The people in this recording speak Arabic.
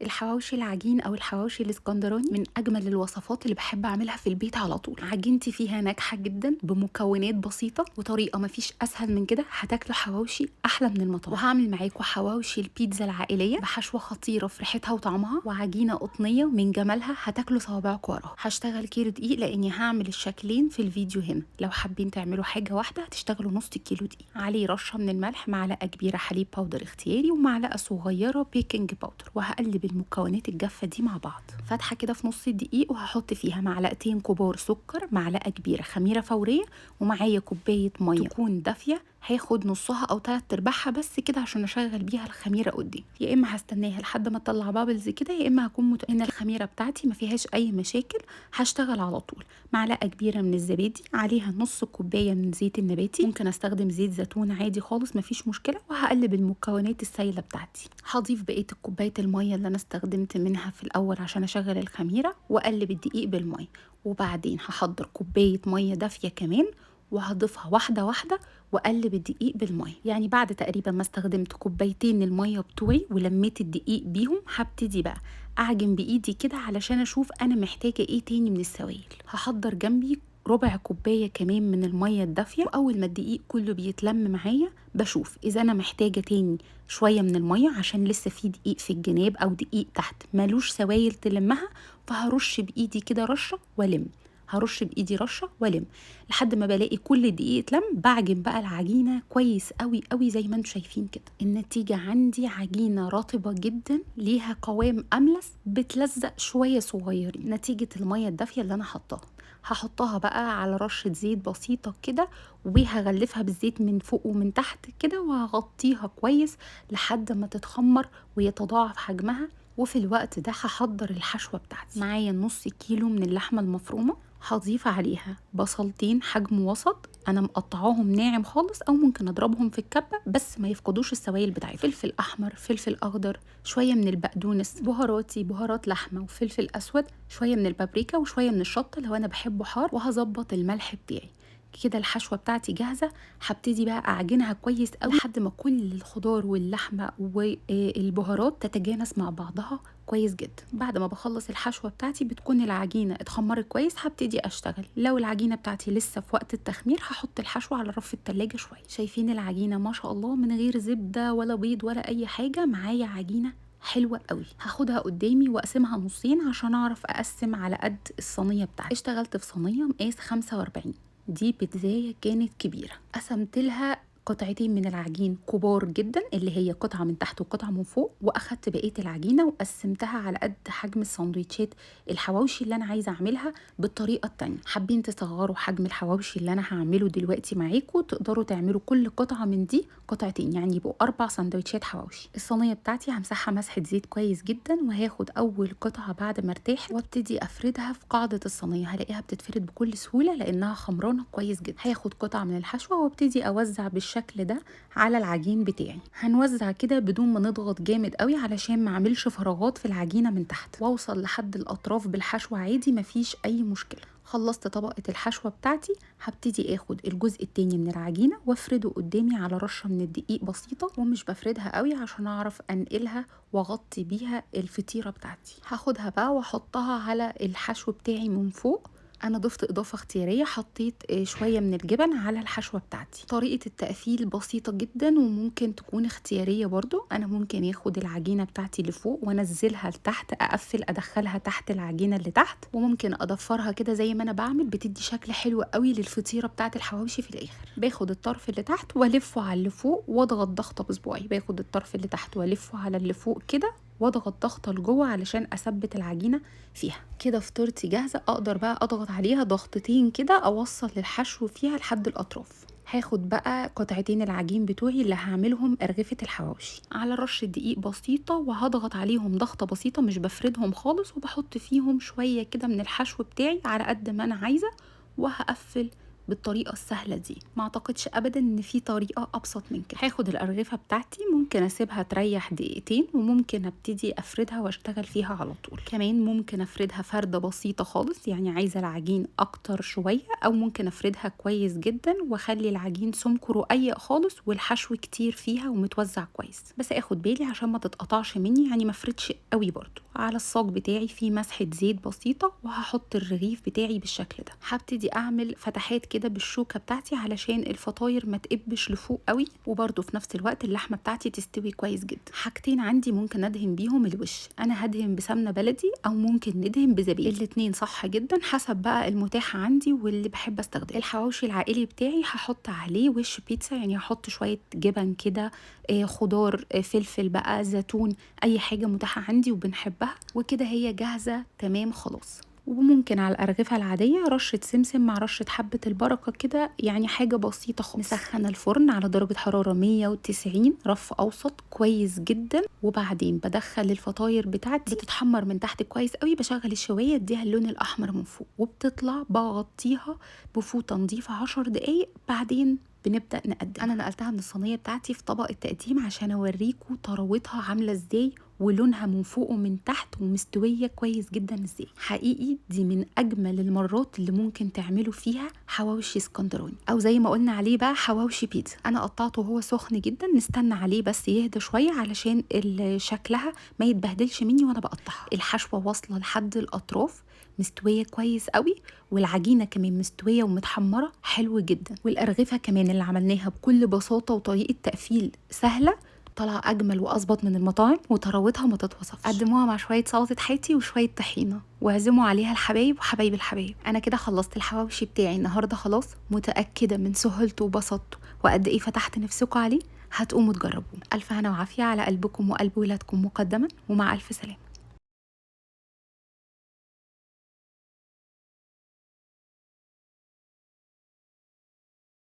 الحواوشي العجين او الحواوشي الاسكندراني من اجمل الوصفات اللي بحب اعملها في البيت على طول. عجينتي فيها ناجحه جدا بمكونات بسيطه وطريقه مفيش اسهل من كده. هتاكلوا حواوشي احلى من المطاعم. وهعمل معاكم حواوشي البيتزا العائليه بحشوه خطيره في ريحتها وطعمها وعجينه قطنيه من جمالها هتاكلوا صوابعكم وراها. هشتغل كيلو دقيق لاني هعمل الشكلين في الفيديو هنا. لو حابين تعملوا حاجه واحده هتشتغلوا نص كيلو دقيق، عليه رشه من الملح، معلقه كبيره حليب باودر اختياري، ومعلقه صغيره بيكنج باودر، وهقلب المكونات الجافه دي مع بعض. فتحه كده في نص الدقيق وهحط فيها معلقتين كبار سكر، معلقه كبيره خميره فوريه، ومعايا كوبايه ميه تكون دافيه هاخد نصها او 3/4 بس كده عشان اشغل بيها الخميره قدام. يا اما هستناها لحد ما تطلع بابلز كده، يا اما هكون متأكده الخميره بتاعتي ما فيهاش اي مشاكل. هشتغل على طول. معلقه كبيره من الزبادي، عليها نص كوبايه من زيت النباتي، ممكن استخدم زيت زيتون عادي خالص مفيش مشكله، وهقلب المكونات السايله بتاعتي. هضيف بقيه كوبايه الميه اللي انا استخدمت منها في الاول عشان اشغل الخميره، واقلب الدقيق بالميه. وبعدين هحضر كوبايه ميه دافيه كمان وهضيفها واحده واحده واقلب الدقيق بالميه. يعني بعد تقريبا ما استخدمت كوبايتين الميه بتوعي ولميت الدقيق بيهم، هبتدي بقى اعجن بايدي كده علشان اشوف انا محتاجه ايه تاني من السوائل. هحضر جنبي ربع كوبايه كمان من الميه الدافيه، واول ما الدقيق كله بيتلم معايا بشوف اذا انا محتاجه تاني شويه من الميه عشان لسه في دقيق في الجناب او دقيق تحت مالوش سوائل تلمها، فهرش بايدي كده رشه والم. هرش بايدي رشه والم لحد ما بلاقي كل الدقيق اتلم. بعجن بقى العجينه كويس قوي قوي زي ما انتم شايفين كده. النتيجه عندي عجينه رطبه جدا ليها قوام املس بتلزق شويه صغيرين نتيجه الميه الدافيه اللي انا حطاها. هحطها بقى على رشه زيت بسيطه كده وهغلفها بالزيت من فوق ومن تحت كده، وهغطيها كويس لحد ما تتخمر ويتضاعف حجمها. وفي الوقت ده هحضر الحشوه بتاعتي. معايا نص كيلو من اللحمه المفرومه، هضيف عليها بصلتين حجم وسط انا مقطعاهم ناعم خالص، او ممكن اضربهم في الكبه بس ما يفقدوش السوائل بتاعتهم. فلفل احمر، فلفل اخضر، شويه من البقدونس، بهاراتي بهارات لحمه وفلفل اسود، شويه من البابريكا وشويه من الشطه لو انا بحبه حار، وهظبط الملح بتاعي. كده الحشوه بتاعتي جاهزه. هبتدي بقى اعجنها كويس قوي لحد ما كل الخضار واللحمه والبهارات تتجانس مع بعضها كويس جدا. بعد ما بخلص الحشوه بتاعتي بتكون العجينه اتخمرت كويس، هبتدي اشتغل. لو العجينه بتاعتي لسه في وقت التخمير هحط الحشوه على رف التلاجة شويه. شايفين العجينه ما شاء الله من غير زبده ولا بيض ولا اي حاجه. معايا عجينه حلوه قوي. هاخدها قدامي واقسمها نصين عشان اعرف اقسم على قد الصينيه بتاعتي. اشتغلت في صينيه مقاس 45. دي بيتزاية كانت كبيرة، قسمت لها قطعتين من العجين كبار جدا اللي هي قطعة من تحت وقطعة من فوق، واخدت بقية العجينة وقسمتها على قد حجم السندوتشات الحواوشي اللي انا عايزة اعملها بالطريقة التانية. حابين تصغروا حجم الحواوشي اللي انا هعمله دلوقتي معاكم، تقدروا تعملوا كل قطعة من دي قطعتين، يعني يبقوا 4 سندوتشات حواوشي. الصينية بتاعتي همسحها مسحة زيت كويس جدا، وهاخد اول قطعة بعد ما ارتاح وابتدي افردها في قاعدة الصينية. هلاقيها بتتفرد بكل سهولة لانها خمرانة كويس جدا. هاخد قطعة من الحشوة وابتدي اوزع بالشكل ده على العجين بتاعي. هنوزع كده بدون ما نضغط جامد قوي علشان ما اعملش فراغات في العجينة من تحت، واوصل لحد الاطراف بالحشوة عادي مفيش اي مشكلة. خلصت طبقة الحشوة بتاعتي، هبتدي اخد الجزء التاني من العجينة وافرده قدامي على رشة من الدقيق بسيطة، ومش بفردها قوي عشان اعرف انقلها واغطي بيها الفطيرة بتاعتي. هاخدها بقى واحطها على الحشو بتاعي من فوق. انا ضفت اضافه اختياريه، حطيت شويه من الجبن على الحشوه بتاعتي. طريقه التقفيل بسيطه جدا وممكن تكون اختياريه برضو. انا ممكن اخد العجينه بتاعتي لفوق وانزلها لتحت، اقفل ادخلها تحت العجينه اللي تحت، وممكن اضفرها كده زي ما انا بعمل، بتدي شكل حلو قوي للفطيره بتاعه الحواوشي. في الاخر باخد الطرف اللي تحت والفه على اللي فوق واضغط ضغطه بصباعي. باخد الطرف اللي تحت والفه على اللي فوق كده واضغط ضغطه لجوه علشان اثبت العجينه فيها. كده فطيرتي جاهزه. اقدر بقى اضغط عليها ضغطتين كده اوصل الحشو فيها لحد الاطراف. هاخد بقى قطعتين العجين بتوعي اللي هعملهم ارغفه الحواوشي على رشه دقيق بسيطه، وهضغط عليهم ضغطه بسيطه مش بفردهم خالص، وبحط فيهم شويه كده من الحشو بتاعي على قد ما انا عايزه، وهقفل بالطريقه السهله دي. ما اعتقدش ابدا ان في طريقه ابسط من كده. هاخد الارغفه بتاعتي، ممكن اسيبها تريح دقيقتين وممكن ابتدي افردها واشتغل فيها على طول. كمان ممكن افردها فرده بسيطه خالص، يعني عايزه العجين اكتر شويه، او ممكن افردها كويس جدا واخلي العجين سمكه رقيق خالص والحشو كتير فيها ومتوزع كويس. بس اخد بالي عشان ما تتقطعش مني، يعني ما افردش قوي برضو. على الصاج بتاعي فيه مسحه زيت بسيطه، وهحط الرغيف بتاعي بالشكل ده. هبتدي اعمل فتحات كده بالشوكه بتاعتي علشان الفطاير ما تقبش لفوق قوي، وبرده في نفس الوقت اللحمه بتاعتي تستوي كويس جدا. حاجتين عندي ممكن ادهن بيهم الوش، انا هدهن بسمنه بلدي او ممكن ندهن بزبادي، الاتنين صح جدا حسب بقى المتاح عندي واللي بحب استخدمه. الحواوشي العائلي بتاعي هحط عليه وش بيتزا، يعني هحط شويه جبن كده، خضار، فلفل بقى، زيتون، اي حاجه متاحه عندي وبنحبها، وكده هي جاهزه تمام خلاص. وممكن على الأرغفة العادية رشة سمسم مع رشة حبة البركة كده، يعني حاجة بسيطة خالص. نسخن الفرن على درجة حرارة 190 رف أوسط كويس جدا، وبعدين بدخل الفطاير بتاعتي بتتحمر من تحت كويس قوي، بشغل الشواية اديها اللون الأحمر من فوق، وبتطلع بغطيها بفوطة نظيفة 10 دقايق، بعدين بنبدأ نقدم. أنا نقلتها من الصينية بتاعتي في طبق التقديم عشان أوريكم طراوتها عاملة ازاي، ولونها من فوق ومن تحت ومستوية كويس جدا ازاي. حقيقي دي من أجمل المرات اللي ممكن تعملوا فيها حواوشي اسكندراني، أو زي ما قلنا عليه بقى حواوشي بيتزا. أنا قطعته وهو سخن جدا، نستنى عليه بس يهدى شوية علشان شكلها ما يتبهدلش مني وأنا بقطعها. الحشوة واصلة لحد الأطراف، مستوية كويس قوي، والعجينة كمان مستوية ومتحمرة حلو جدا، والأرغفة كمان اللي عملناها بكل بساطة وطريقة تقفيل سهلة طلع أجمل وأظبط من المطاعم، وطراوتها ما تتوصفش. قدموها مع شوية سلطة حياتي وشوية طحينة، واعزموا عليها الحبايب وحبايب الحبايب. أنا كده خلصت الحواوشي بتاعي النهاردة خلاص، متأكدة من سهولته وبساطته وقد إيه فتحت نفسكم عليه. هتقوموا تجربوه. ألف هنا وعافية على قلبكم وقلب ولادكم مقدما، ومع ألف سلامة.